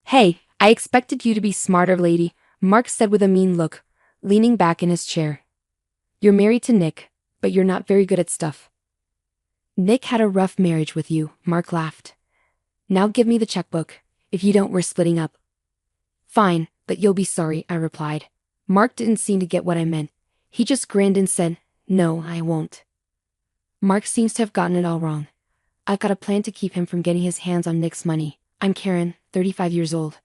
Hey, I expected you to be smarter, lady, Mark said with a mean look, leaning back in his chair. You're married to Nick, but you're not very good at stuff. Nick had a rough marriage with you, Mark laughed. Now give me the checkbook. If you don't, we're splitting up. Fine, but you'll be sorry, I replied. Mark didn't seem to get what I meant. He just grinned and said, No, I won't. Mark seems to have gotten it all wrong. I've got a plan to keep him from getting his hands on Nick's money. I'm Karen, 35 years old.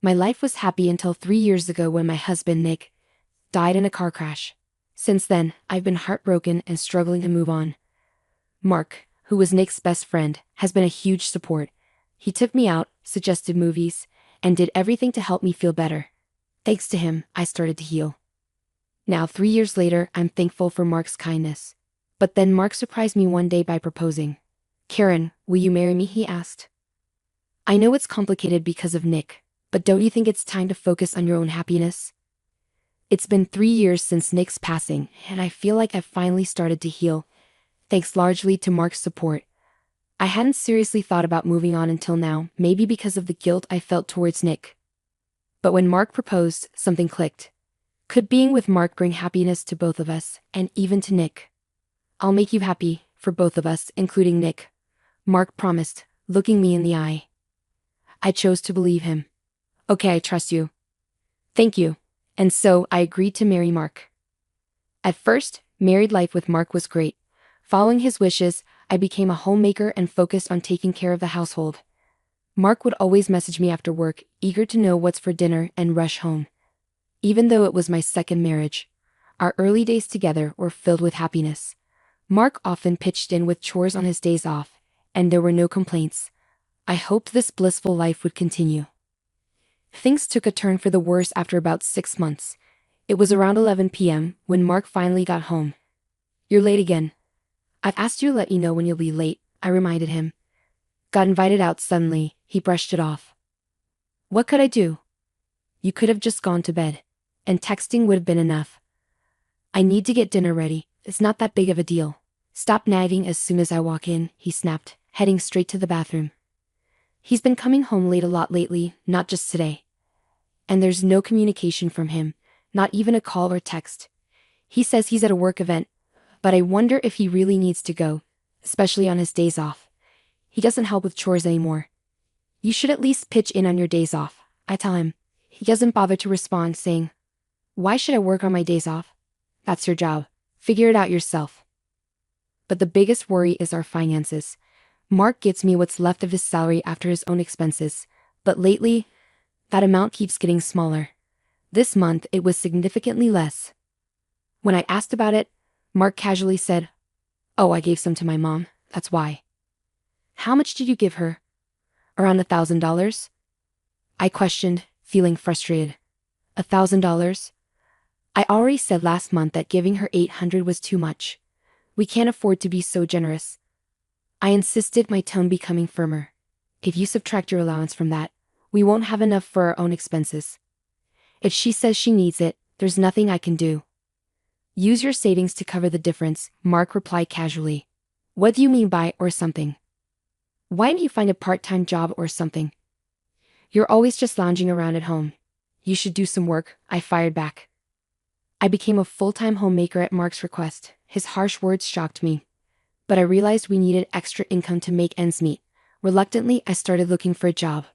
My life was happy until 3 years ago when my husband, Nick, died in a car crash. Since then, I've been heartbroken and struggling to move on. Mark, who was Nick's best friend, has been a huge support. He took me out, suggested movies, and did everything to help me feel better. Thanks to him, I started to heal. Now, 3 years later, I'm thankful for Mark's kindness. But then Mark surprised me one day by proposing. Karen, will you marry me? He asked. I know it's complicated because of Nick, but don't you think it's time to focus on your own happiness? It's been 3 years since Nick's passing, and I feel like I've finally started to heal, thanks largely to Mark's support. I hadn't seriously thought about moving on until now, maybe because of the guilt I felt towards Nick. But when Mark proposed, something clicked. Could being with Mark bring happiness to both of us, and even to Nick? I'll make you happy, for both of us, including Nick, Mark promised, looking me in the eye. I chose to believe him. Okay, I trust you. Thank you. And so, I agreed to marry Mark. At first, married life with Mark was great. Following his wishes, I became a homemaker and focused on taking care of the household. Mark would always message me after work, eager to know what's for dinner and rush home. Even though it was my second marriage, our early days together were filled with happiness. Mark often pitched in with chores on his days off, and there were no complaints. I hoped this blissful life would continue. Things took a turn for the worse after about 6 months. It was around 11 p.m. when Mark finally got home. You're late again. I've asked you to let me know when you'll be late, I reminded him. Got invited out suddenly, he brushed it off. What could I do? You could have just gone to bed, and texting would have been enough. I need to get dinner ready, it's not that big of a deal. Stop nagging as soon as I walk in, he snapped, heading straight to the bathroom. He's been coming home late a lot lately, not just today. And there's no communication from him, not even a call or text. He says he's at a work event, but I wonder if he really needs to go, especially on his days off. He doesn't help with chores anymore. You should at least pitch in on your days off, I tell him. He doesn't bother to respond, saying, Why should I work on my days off? That's your job. Figure it out yourself. But the biggest worry is our finances. Mark gets me what's left of his salary after his own expenses, but lately, that amount keeps getting smaller. This month, it was significantly less. When I asked about it, Mark casually said, Oh, I gave some to my mom, that's why. How much did you give her? Around $1,000? I questioned, feeling frustrated. $1,000? I already said last month that giving her $800 was too much. We can't afford to be so generous. I insisted, my tone becoming firmer. If you subtract your allowance from that, we won't have enough for our own expenses. If she says she needs it, there's nothing I can do. Use your savings to cover the difference, Mark replied casually. What do you mean by or something? Why don't you find a part-time job or something? You're always just lounging around at home. You should do some work, I fired back. I became a full-time homemaker at Mark's request. His harsh words shocked me. But I realized we needed extra income to make ends meet. Reluctantly, I started looking for a job.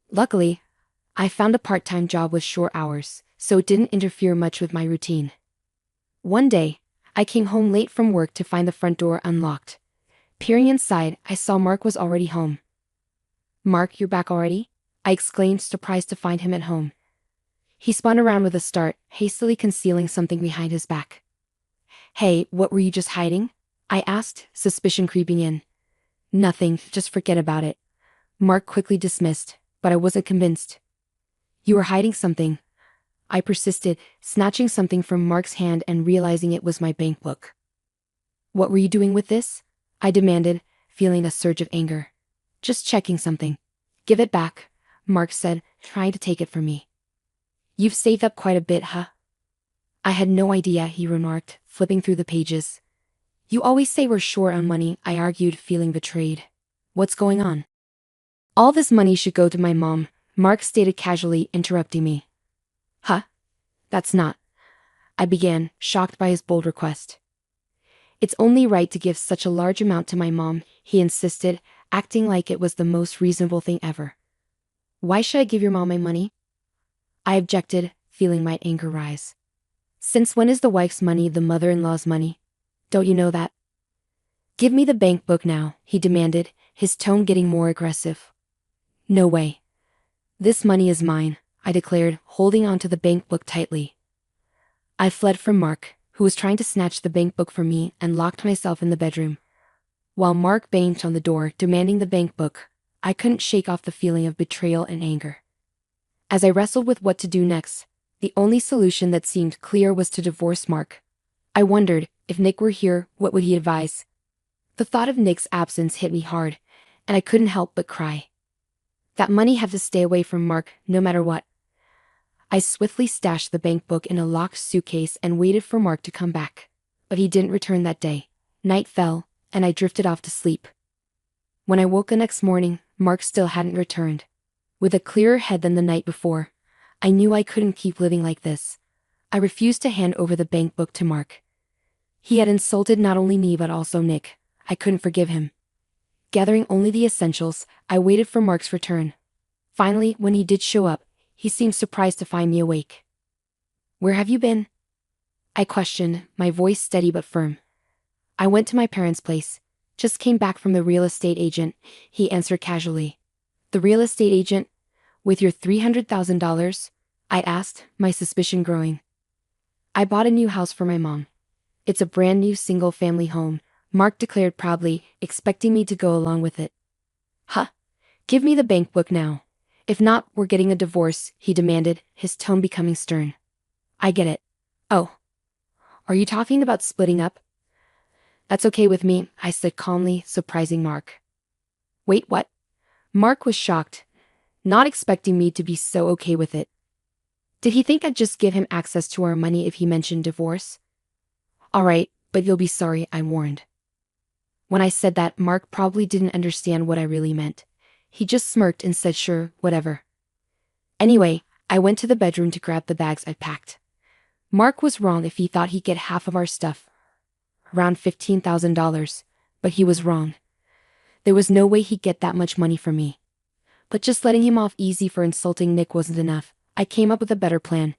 Luckily, I found a part-time job with short hours, so it didn't interfere much with my routine. One day, I came home late from work to find the front door unlocked. Peering inside, I saw Mark was already home. Mark, you're back already? I exclaimed, surprised to find him at home. He spun around with a start, hastily concealing something behind his back. Hey, what were you just hiding? I asked, suspicion creeping in. Nothing, just forget about it. Mark quickly dismissed, but I wasn't convinced. You were hiding something. I persisted, snatching something from Mark's hand and realizing it was my bank book. What were you doing with this? I demanded, feeling a surge of anger. Just checking something. Give it back, Mark said, trying to take it from me. You've saved up quite a bit, huh? I had no idea, he remarked, flipping through the pages. You always say we're short on money, I argued, feeling betrayed. What's going on? All this money should go to my mom, Mark stated casually, interrupting me. Huh? That's not. I began, shocked by his bold request. It's only right to give such a large amount to my mom, he insisted, acting like it was the most reasonable thing ever. Why should I give your mom my money? I objected, feeling my anger rise. Since when is the wife's money the mother-in-law's money? Don't you know that? Give me the bank book now, he demanded, his tone getting more aggressive. No way. This money is mine, I declared, holding onto the bank book tightly. I fled from Mark, who was trying to snatch the bank book from me, and locked myself in the bedroom. While Mark banged on the door, demanding the bank book, I couldn't shake off the feeling of betrayal and anger. As I wrestled with what to do next, the only solution that seemed clear was to divorce Mark. I wondered, if Nick were here, what would he advise? The thought of Nick's absence hit me hard, and I couldn't help but cry. That money had to stay away from Mark, no matter what. I swiftly stashed the bank book in a locked suitcase and waited for Mark to come back. But he didn't return that day. Night fell, and I drifted off to sleep. When I woke the next morning, Mark still hadn't returned. With a clearer head than the night before, I knew I couldn't keep living like this. I refused to hand over the bank book to Mark. He had insulted not only me but also Nick. I couldn't forgive him. Gathering only the essentials, I waited for Mark's return. Finally, when he did show up, he seemed surprised to find me awake. Where have you been? I questioned, my voice steady but firm. I went to my parents' place. Just came back from the real estate agent, he answered casually. The real estate agent? With your $300,000? I asked, my suspicion growing. I bought a new house for my mom. It's a brand new single-family home, Mark declared proudly, expecting me to go along with it. Huh? Give me the bank book now. If not, we're getting a divorce, he demanded, his tone becoming stern. I get it. Oh. Are you talking about splitting up? That's okay with me, I said calmly, surprising Mark. Wait, what? Mark was shocked, not expecting me to be so okay with it. Did he think I'd just give him access to our money if he mentioned divorce? All right, but you'll be sorry, I warned. When I said that, Mark probably didn't understand what I really meant. He just smirked and said sure, whatever. Anyway, I went to the bedroom to grab the bags I'd packed. Mark was wrong if he thought he'd get half of our stuff. Around $15,000, but he was wrong. There was no way he'd get that much money from me. But just letting him off easy for insulting Nick wasn't enough. I came up with a better plan.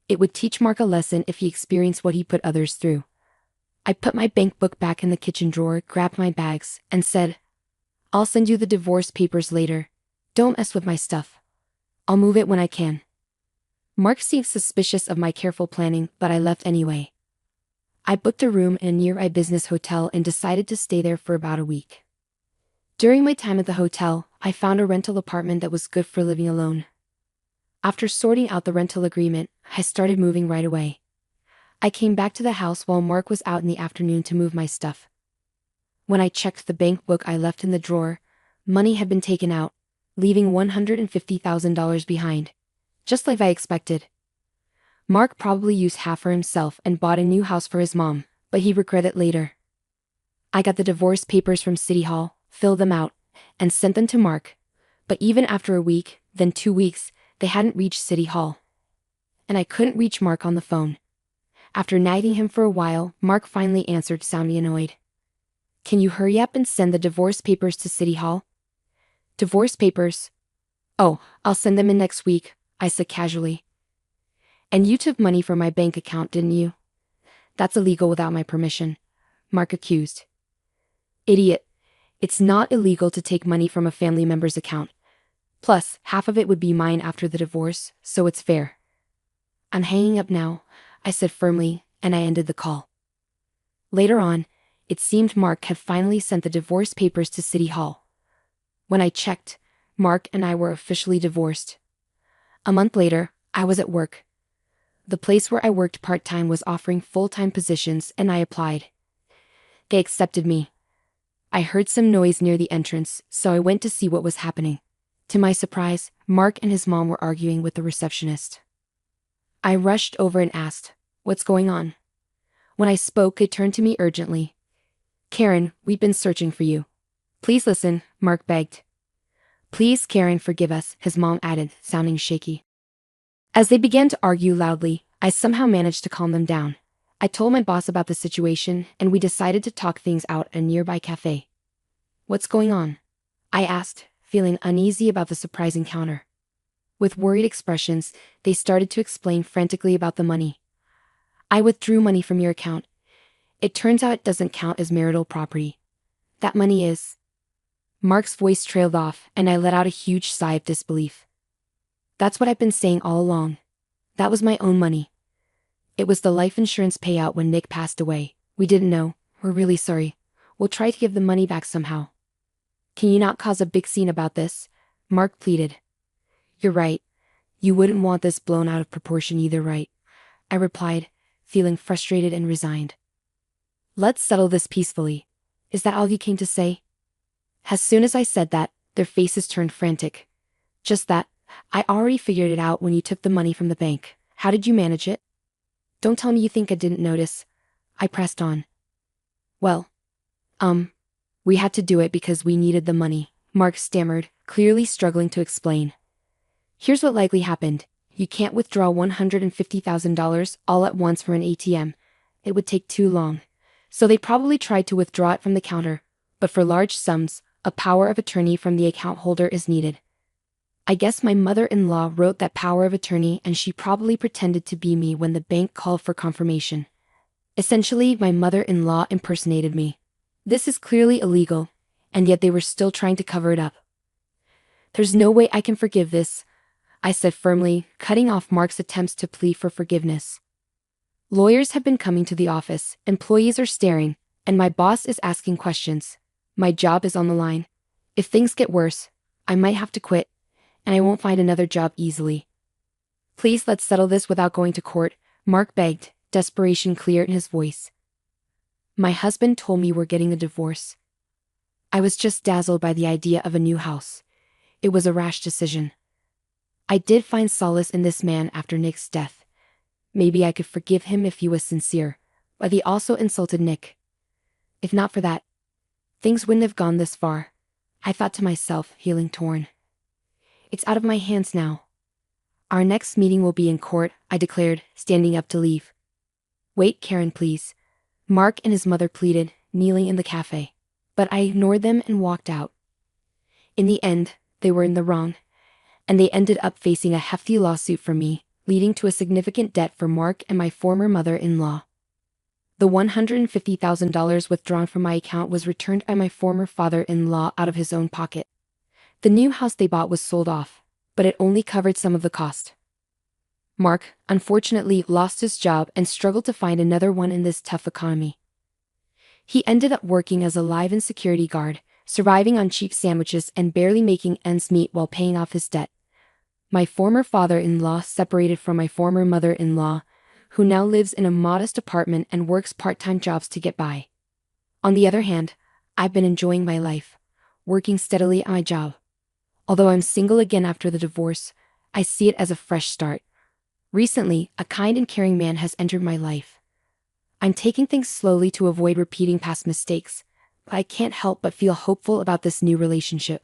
It would teach Mark a lesson if he experienced what he put others through. I put my bank book back in the kitchen drawer, grabbed my bags, and said, I'll send you the divorce papers later. Don't mess with my stuff. I'll move it when I can. Mark seemed suspicious of my careful planning, but I left anyway. I booked a room in a nearby business hotel and decided to stay there for about a week. During my time at the hotel, I found a rental apartment that was good for living alone. After sorting out the rental agreement, I started moving right away. I came back to the house while Mark was out in the afternoon to move my stuff. When I checked the bank book I left in the drawer, money had been taken out, leaving $150,000 behind, just like I expected. Mark probably used half for himself and bought a new house for his mom, but he regretted it later. I got the divorce papers from City Hall, filled them out, and sent them to Mark, but even after a week, then 2 weeks, they hadn't reached City Hall. And I couldn't reach Mark on the phone. After nagging him for a while, Mark finally answered, sounding annoyed. Can you hurry up and send the divorce papers to City Hall? Divorce papers? Oh, I'll send them in next week, I said casually. And you took money from my bank account, didn't you? That's illegal without my permission, Mark accused. Idiot. It's not illegal to take money from a family member's account. Plus, half of it would be mine after the divorce, so it's fair. I'm hanging up now, I said firmly, and I ended the call. Later on, it seemed Mark had finally sent the divorce papers to City Hall. When I checked, Mark and I were officially divorced. A month later, I was at work. The place where I worked part-time was offering full-time positions and I applied. They accepted me. I heard some noise near the entrance, so I went to see what was happening. To my surprise, Mark and his mom were arguing with the receptionist. I rushed over and asked, "What's going on?" When I spoke, they turned to me urgently. "Karen, we've been searching for you. Please listen," Mark begged. Please, Karen, forgive us, his mom added, sounding shaky. As they began to argue loudly, I somehow managed to calm them down. I told my boss about the situation, and we decided to talk things out at a nearby cafe. What's going on? I asked, feeling uneasy about the surprise encounter. With worried expressions, they started to explain frantically about the money. I withdrew money from your account. It turns out it doesn't count as marital property. That money is... Mark's voice trailed off, and I let out a huge sigh of disbelief. That's what I've been saying all along. That was my own money. It was the life insurance payout when Nick passed away. We didn't know. We're really sorry. We'll try to give the money back somehow. Can you not cause a big scene about this? Mark pleaded. You're right. You wouldn't want this blown out of proportion either, right? I replied, feeling frustrated and resigned. Let's settle this peacefully. Is that all you came to say? As soon as I said that, their faces turned frantic. Just that. I already figured it out when you took the money from the bank. How did you manage it? Don't tell me you think I didn't notice. I pressed on. Well, we had to do it because we needed the money, Mark stammered, clearly struggling to explain. Here's what likely happened. You can't withdraw $150,000 all at once from an ATM. It would take too long. So they probably tried to withdraw it from the counter, but for large sums, a power of attorney from the account holder is needed. I guess my mother-in-law wrote that power of attorney and she probably pretended to be me when the bank called for confirmation. Essentially, my mother-in-law impersonated me. This is clearly illegal, and yet they were still trying to cover it up. There's no way I can forgive this, I said firmly, cutting off Mark's attempts to plead for forgiveness. Lawyers have been coming to the office, employees are staring, and my boss is asking questions. My job is on the line. If things get worse, I might have to quit, and I won't find another job easily. Please, let's settle this without going to court, Mark begged, desperation clear in his voice. My husband told me we're getting a divorce. I was just dazzled by the idea of a new house. It was a rash decision. I did find solace in this man after Nick's death. Maybe I could forgive him if he was sincere, but he also insulted Nick. If not for that, things wouldn't have gone this far, I thought to myself, feeling torn. It's out of my hands now. Our next meeting will be in court, I declared, standing up to leave. Wait, Karen, please. Mark and his mother pleaded, kneeling in the cafe. But I ignored them and walked out. In the end, they were in the wrong, and they ended up facing a hefty lawsuit for me, leading to a significant debt for Mark and my former mother-in-law. The $150,000 withdrawn from my account was returned by my former father-in-law out of his own pocket. The new house they bought was sold off, but it only covered some of the cost. Mark, unfortunately, lost his job and struggled to find another one in this tough economy. He ended up working as a live-in security guard, surviving on cheap sandwiches and barely making ends meet while paying off his debt. My former father-in-law separated from my former mother-in-law, who now lives in a modest apartment and works part-time jobs to get by. On the other hand, I've been enjoying my life, working steadily at my job. Although I'm single again after the divorce, I see it as a fresh start. Recently, a kind and caring man has entered my life. I'm taking things slowly to avoid repeating past mistakes, but I can't help but feel hopeful about this new relationship.